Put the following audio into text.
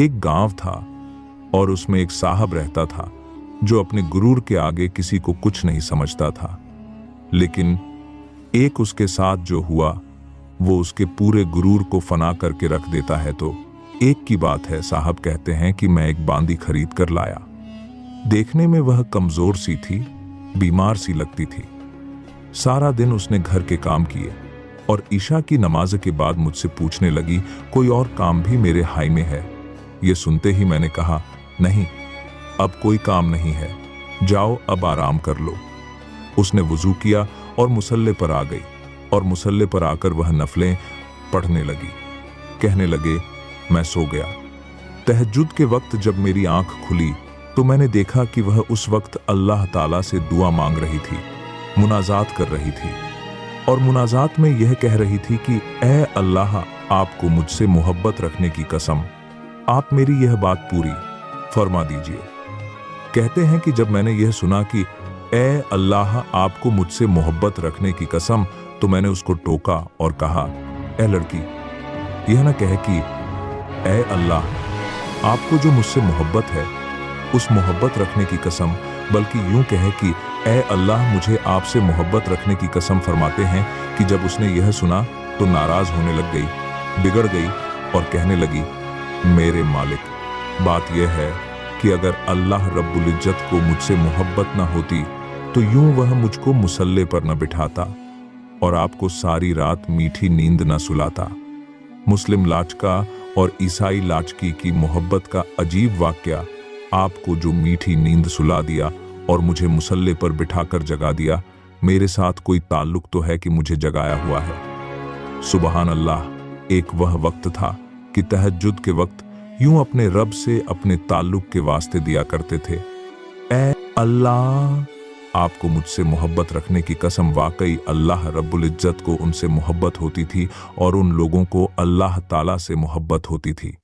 एक गांव था और उसमें एक साहब रहता था जो अपने गुरूर के आगे किसी को कुछ नहीं समझता था। लेकिन एक उसके साथ जो हुआ वो उसके पूरे गुरूर को फना करके रख देता है। तो एक की बात है, साहब कहते हैं कि मैं एक बांदी खरीद कर लाया। देखने में वह कमजोर सी थी, बीमार सी लगती थी। सारा दिन उसने घर के काम किए और ईशा की नमाज के बाद मुझसे पूछने लगी, कोई और काम भी मेरे हाई में है? ये सुनते ही मैंने कहा, नहीं, अब कोई काम नहीं है, जाओ अब आराम कर लो। उसने वुजू किया और मुसल्ले पर आ गई और मुसल्ले पर आकर वह नफलें पढ़ने लगी। कहने लगे, मैं सो गया। तहज्जुद के वक्त जब मेरी आंख खुली तो मैंने देखा कि वह उस वक्त अल्लाह ताला से दुआ मांग रही थी, मुनाजात कर रही थी और मुनाजात में यह कह रही थी कि ऐ अल्लाह, आपको मुझसे मोहब्बत रखने की कसम, आप मेरी यह बात पूरी फरमा दीजिए। कहते हैं कि जब मैंने यह सुना कि ऐ अल्लाह, आपको मुझसे मोहब्बत रखने की कसम, तो मैंने उसको टोका और कहा, ऐ लड़की, यह न कहे कि ऐ अल्लाह, आपको जो मुझसे मोहब्बत है उस मोहब्बत रखने की कसम, बल्कि यूं कहे कि ऐ अल्लाह, मुझे आपसे मोहब्बत रखने की कसम फरमाते हैं। कि जब उसने यह सुना तो नाराज होने लग गई, बिगड़ गई और कहने लगी, मेरे मालिक, बात यह है कि अगर अल्लाह रब्बुल इज्जत को मुझसे मोहब्बत न होती तो यूं वह मुझको मुसल्ले पर न बिठाता और आपको सारी रात मीठी नींद न सुलाता। मुस्लिम लाचका और ईसाई लाचकी की मोहब्बत का अजीब वाकया, आपको जो मीठी नींद सुला दिया और मुझे मुसल्ले पर बिठाकर जगा दिया, मेरे साथ कोई ताल्लुक तो है कि मुझे जगाया हुआ है। सुबहान अल्लाह, एक वह वक्त था कि तहज्जुद के वक्त यूं अपने रब से अपने ताल्लुक के वास्ते दिया करते थे, ऐ अल्लाह, आपको मुझसे मोहब्बत रखने की कसम। वाकई अल्लाह रब्बुल इज्जत को उनसे मोहब्बत होती थी और उन लोगों को अल्लाह ताला से मोहब्बत होती थी।